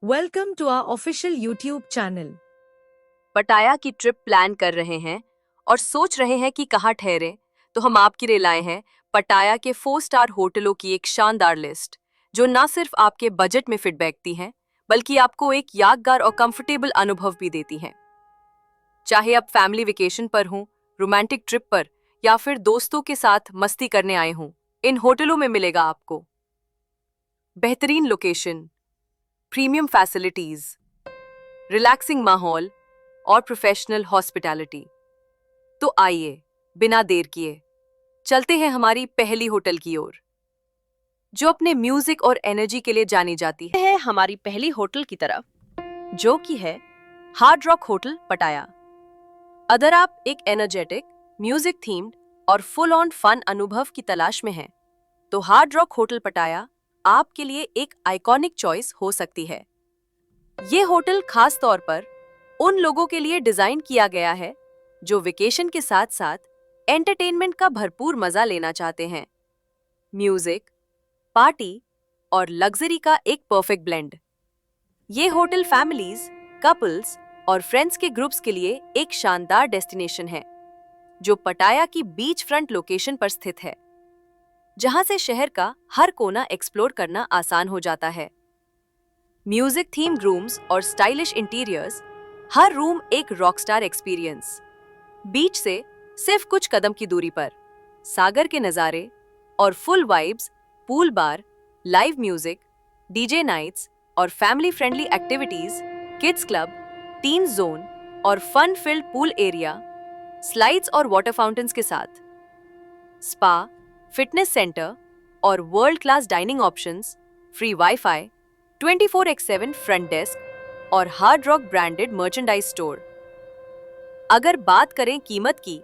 Welcome to our official YouTube channel. पटाया की trip plan कर रहे हैं और सोच रहे हैं कि कहाँ ठहरे, तो हम आपके लिए लाए हैं पटाया के 4 स्टार होटलों की एक शानदार लिस्ट, जो न सिर्फ आपके बजट में फिट बैठती हैं, बल्कि आपको एक यादगार और कंफर्टेबल अनुभव भी देती हैं। चाहे आप फैमिली वेकेशन पर हों, रोमांटिक ट्रिप पर या फिर दोस्तों के साथ मस्ती करने आए हों, इन होटलों में मिलेगा आपको बेहतरीन लोकेशन, प्रीमियम फैसिलिटीज, रिलैक्सिंग माहौल और प्रोफेशनल हॉस्पिटैलिटी। तो आइए, बिना देर किए चलते हैं हमारी पहली होटल की ओर, जो अपने म्यूजिक और एनर्जी के लिए जानी जाती है हमारी पहली होटल की तरफ, जो कि है हार्ड रॉक होटल पटाया। अगर आप एक एनर्जेटिक, म्यूजिक थीम्ड और फुल ऑन फन अनुभव की तलाश में हैं, तो हार्ड रॉक होटल पटाया आपके लिए एक आइकॉनिक चॉइस हो सकती है। ये होटल खास तौर पर उन लोगों के लिए डिजाइन किया गया है जो वेकेशन के साथ साथ एंटरटेनमेंट का भरपूर मजा लेना चाहते हैं। म्यूजिक, पार्टी और लग्जरी का एक परफेक्ट ब्लेंड। ये होटल फैमिलीज, कपल्स और फ्रेंड्स के ग्रुप्स के लिए एक शानदार डेस्टिनेशन है, जो पटाया की बीच फ्रंट लोकेशन पर स्थित है, जहां से शहर का हर कोना एक्सप्लोर करना आसान हो जाता है। म्यूजिक थीम रूम्स और स्टाइलिश इंटीरियर्स, हर रूम एक रॉकस्टार एक्सपीरियंस। बीच से सिर्फ कुछ कदम की दूरी पर सागर के नज़ारे और full vibes, pool bar, live music, DJ nights और family friendly activities, kids club, teen zone और fun filled pool area, slides और वाटर फाउंटेन्स के साथ स्पा, फिटनेस सेंटर और world class dining options, free wifi, 24x7 front desk और hard rock branded merchandise store. अगर बात करें कीमत की,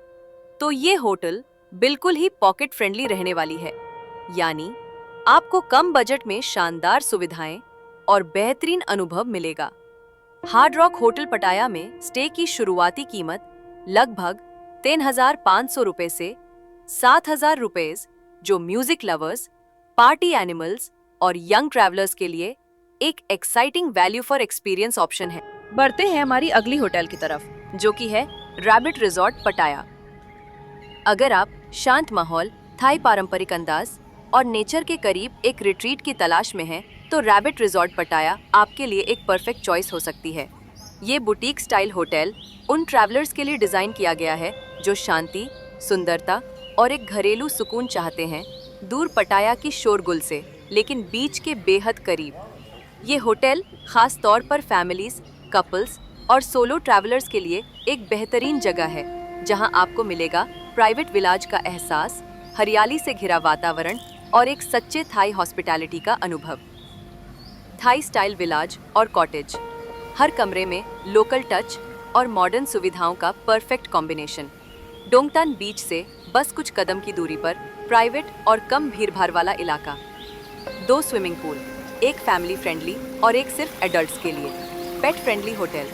तो ये होटल बिल्कुल ही पॉकेट फ्रेंडली रहने वाली है, यानी आपको कम बजट में शानदार सुविधाएं और बेहतरीन अनुभव मिलेगा। हार्ड रॉक होटल पटाया में स्टे की शुरुआती कीमत लगभग 3,500 रुपए से 7,000 रुपए, जो म्यूजिक लवर्स, पार्टी एनिमल्स और यंग ट्रैवलर्स के लिए एक exciting value for experience option है। बढ़ते हैं हमारी अगली होटल की तरफ, जो कि है रैबिट रिजॉर्ट पटाया। अगर आप शांत माहौल, थाई पारंपरिक अंदाज और नेचर के करीब एक रिट्रीट की तलाश में हैं, तो रैबिट रिजॉर्ट पटाया आपके लिए एक परफेक्ट चॉइस हो सकती है। ये बुटीक स्टाइल होटल उन ट्रैवलर्स के लिए डिजाइन किया गया है जो शांति, सुंदरता और एक घरेलू सुकून चाहते हैं, दूर पटाया की शोरगुल से, लेकिन बीच के बेहद करीब। ये होटल खास तौर पर फैमिलीज, कपल्स और सोलो ट्रैवलर्स के लिए एक बेहतरीन जगह है, जहां आपको मिलेगा प्राइवेट विलाज का एहसास, हरियाली से घिरा वातावरण और एक सच्चे थाई हॉस्पिटैलिटी का अनुभव। थाई स्टाइल विलाज और कॉटेज, हर कमरे में लोकल टच और मॉडर्न सुविधाओं का परफेक्ट कॉम्बिनेशन। डोंगटान बीच से बस कुछ कदम की दूरी पर प्राइवेट और कम भीड़भाड़ वाला इलाका। 2 स्विमिंग पूल, एक फैमिली फ्रेंडली और एक सिर्फ एडल्ट्स के लिए। पेट फ्रेंडली होटल,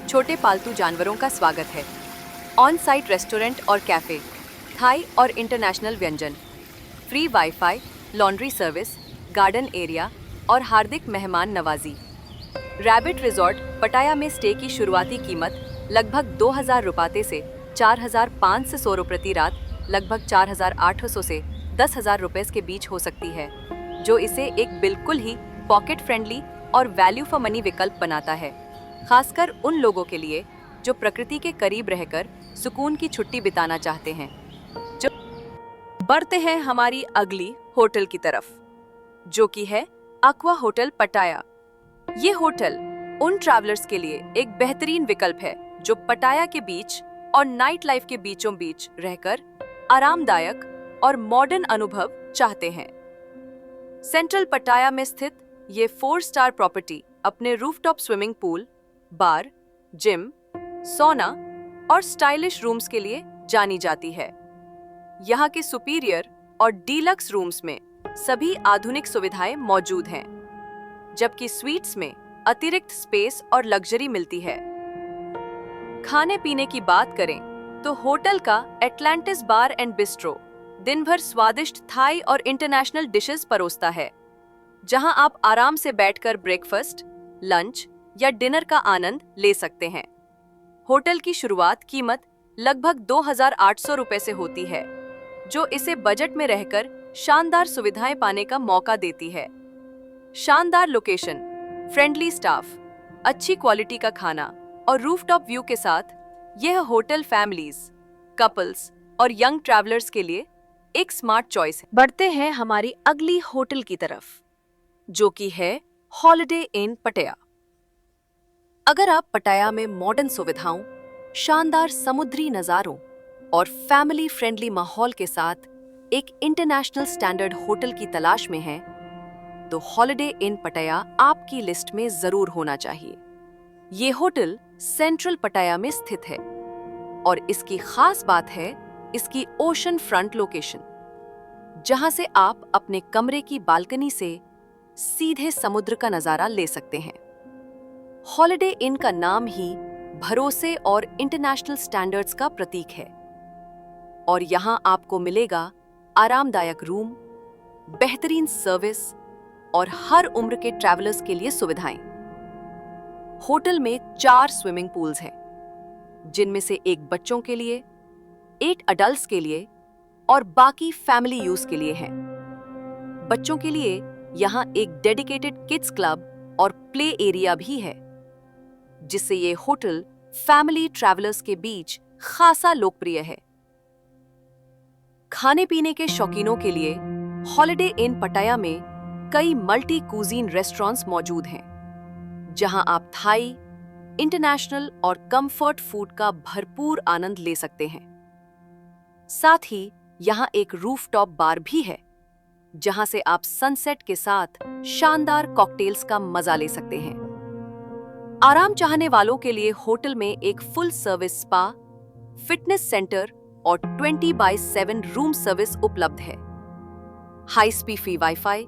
छोटे पालतू जानवरों का स्वागत है। ऑन साइट रेस्टोरेंट और कैफे, थाई और इंटरनेशनल व्यंजन, free wifi, laundry service, garden area और हार्दिक मेहमान नवाजी। रैबिट रिजॉर्ट पटाया में स्टे की शुरुआती कीमत लगभग 2,000 रुपये से 4,500 रुपये प्रति रात, लगभग 4,800 से 10,000 रुपये के बीच हो सकती है, जो इसे एक बिल्कुल ही पॉकेट फ्रेंडली और वैल्यू फॉर मनी विकल्प बनाता है, खासकर उन लोगों के लिए जो प्रकृति के करीब रहकर सुकून की छुट्टी बिताना चाहते हैं। जो बढ़ते हैं हमारी अगली होटल की तरफ, जो कि है एक्वा होटल पटाया। ये होटल उन ट्रैवलर्स के लिए एक बेहतरीन विकल्प है जो पटाया के बीच और नाइट लाइफ के बीचों बीच रहकर आरामदायक और मॉडर्न अनुभव चाहते हैं। सेंट्रल पटाया में स्थित ये 4 स्टार प्रॉपर्टी अपने रूफटॉप स्विमिंग पूल, बार, जिम, सोना और स्टाइलिश रूम्स के लिए जानी जाती है। यहाँ के सुपीरियर और डीलक्स रूम्स में सभी आधुनिक सुविधाएं मौजूद हैं, जबकि स्वीट्स में अतिरिक्त स्पेस और लग्जरी मिलती है। खाने पीने की बात करें तो होटल का एटलांटिस बार एंड बिस्ट्रो दिन भर स्वादिष्ट थाई और इंटरनेशनल डिशेस परोसता है, जहां आप आराम से बैठकर ब्रेकफास्ट, लंच या डिनर का आनंद ले सकते हैं। होटल की शुरुआत कीमत लगभग 2,800 रुपए से होती है, जो इसे बजट में रहकर शानदार सुविधाएं पाने का मौका देती है। शानदार लोकेशन, फ्रेंडली स्टाफ, अच्छी क्वालिटी का खाना और रूफटॉप व्यू के साथ यह होटल फैमिलीज, कपल्स और यंग ट्रैवलर्स के लिए एक स्मार्ट चॉइस है। बढ़ते हैं हमारी अगली होटल की तरफ, जो कि है हॉलिडे इन पटाया। अगर आप पटाया में मॉडर्न सुविधाओं, शानदार समुद्री नज़ारों और फैमिली फ्रेंडली माहौल के साथ एक इंटरनेशनल स्टैंडर्ड होटल की तलाश में हैं, तो हॉलिडे इन पटाया आपकी लिस्ट में जरूर होना चाहिए। ये होटल सेंट्रल पटाया में स्थित है और इसकी खास बात है इसकी ओशन फ्रंट लोकेशन, जहां से आप अपने कमरे की बालकनी से सीधे समुद्र का नजारा ले सकते हैं। हॉलिडे इन का नाम ही भरोसे और इंटरनेशनल स्टैंडर्ड्स का प्रतीक है और यहां आपको मिलेगा आरामदायक रूम, बेहतरीन सर्विस और हर उम्र के ट्रैवलर्स के लिए सुविधाएं। होटल में 4 स्विमिंग पूल्स हैं, जिनमें से एक बच्चों के लिए, 8 अडल्ट्स के लिए और बाकी फैमिली यूज के लिए है। बच्चों के लिए यहां एक डेडिकेटेड किड्स क्लब और प्ले एरिया भी है, जिससे ये होटल फैमिली ट्रैवलर्स के बीच खासा लोकप्रिय है। खाने पीने के शौकीनों के लिए हॉलिडे इन पटाया में कई मल्टी कुजीन रेस्टोरेंट्स मौजूद हैं, जहां आप थाई, इंटरनेशनल और कंफर्ट फूड का भरपूर आनंद ले सकते हैं। साथ ही यहां एक रूफटॉप बार भी है, जहां से आप सनसेट के साथ शानदार कॉकटेल्स का मजा ले सकते हैं। आराम चाहने वालों के लिए होटल में एक full service spa, fitness centre और 20/7 रूम सर्विस उपलब्ध है। हाई स्पीड फ्री वाईफाई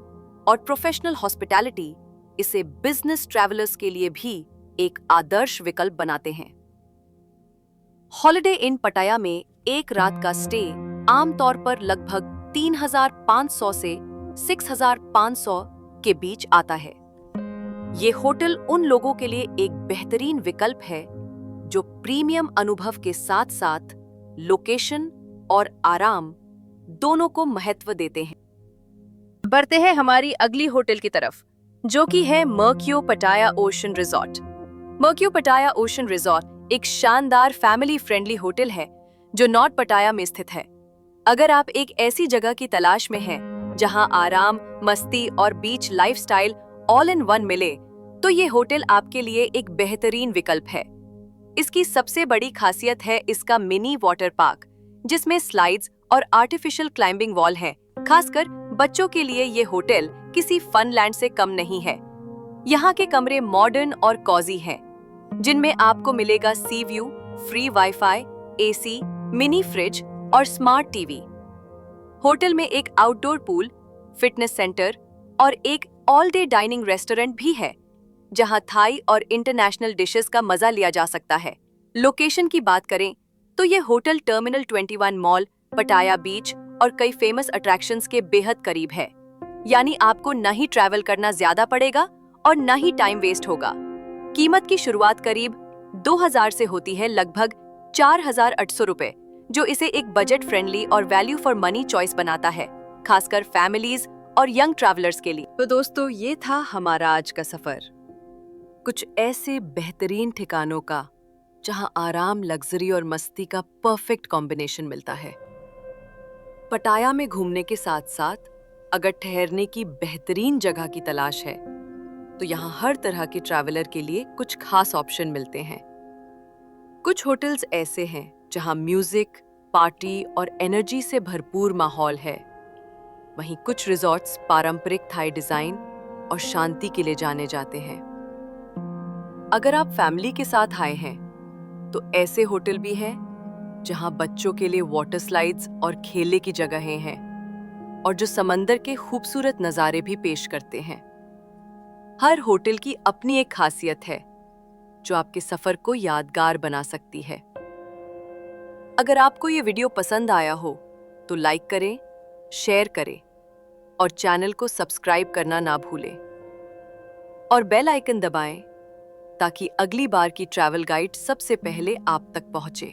और प्रोफेशनल हॉस्पिटैलिटी इसे बिजनेस ट्रैवलर्स के लिए भी एक आदर्श विकल्प बनाते हैं। हॉलिडे इन पटाया में एक रात का स्टे आमतौर पर लगभग 3,500 से 6,500 के बीच आता है। ये होटल उन लोगों के लिए एक बेहतरीन विकल्प है जो प्रीमियम अनुभव के साथ साथ लोकेशन और आराम दोनों को महत्व देते हैं। बढ़ते हैं हमारी अगली होटल की तरफ, जो कि है मर्क्यू पटाया ओशन रिजॉर्ट। मर्क्यू पटाया ओशन रिजॉर्ट एक शानदार फैमिली फ्रेंडली होटल है जो नॉर्थ पटाया में स्थित है। अगर आप एक ऐसी जगह की तलाश में हैं जहां आराम, मस्ती और बीच लाइफस्टाइल ऑल इन वन मिले, तो ये होटल आपके लिए एक बेहतरीन विकल्प है। इसकी सबसे बड़ी खासियत है इसका मिनी वाटर पार्क, जिसमें स्लाइड्स और आर्टिफिशियल क्लाइंबिंग वॉल है। खासकर बच्चों के लिए ये होटल किसी फनलैंड से कम नहीं है। यहाँ के कमरे मॉडर्न और कॉजी हैं, जिनमें आपको मिलेगा सी view, free wifi, AC, mini fridge और स्मार्ट टीवी। होटल में एक आउटडोर पूल, फिटनेस सेंटर और एक ऑल डे डाइनिंग रेस्टोरेंट भी है, जहां थाई और इंटरनेशनल डिशेस का मजा लिया जा सकता है। लोकेशन की बात करें तो ये होटल टर्मिनल 21 मॉल, पटाया बीच और कई फेमस अट्रैक्शंस के बेहद करीब है। यानी आपको न ही ट्रैवल करना ज्यादा पड़ेगा और न ही टाइम वेस्ट होगा। कीमत की शुरुआत करीब 2,000 से होती है लगभग 4,800 रुपए, जो इसे एक बजट फ्रेंडली और वैल्यू फॉर मनी चॉइस बनाता है, खासकर फैमिलीज और यंग ट्रैवलर्स के लिए। तो दोस्तों, ये था हमारा आज का सफर, कुछ ऐसे बेहतरीन ठिकानों का जहां आराम, लग्जरी और मस्ती का परफेक्ट कॉम्बिनेशन मिलता है। पटाया में घूमने के साथ साथ अगर ठहरने की बेहतरीन जगह की तलाश है, तो यहाँ हर तरह के ट्रैवलर के लिए कुछ खास ऑप्शन मिलते हैं। कुछ होटल्स ऐसे हैं जहाँ म्यूजिक, पार्टी और एनर्जी से भरपूर माहौल है। वहीं कुछ रिजॉर्ट्स पारंपरिक थाई डिजाइन और शांति के लिए जाने जाते हैं। अगर आप फैमिली के साथ आए हैं, तो ऐसे होटल भी हैं जहां बच्चों के लिए वाटर स्लाइड्स और खेलने की जगहें हैं और जो समंदर के खूबसूरत नज़ारे भी पेश करते हैं। हर होटल की अपनी एक खासियत है जो आपके सफर को यादगार बना सकती है। अगर आपको ये वीडियो पसंद आया हो तो लाइक करें, शेयर करें और चैनल को सब्सक्राइब करना ना भूलें। और बेल आइकन दबाएं ताकि अगली बार की ट्रैवल गाइड सबसे पहले आप तक पहुंचे।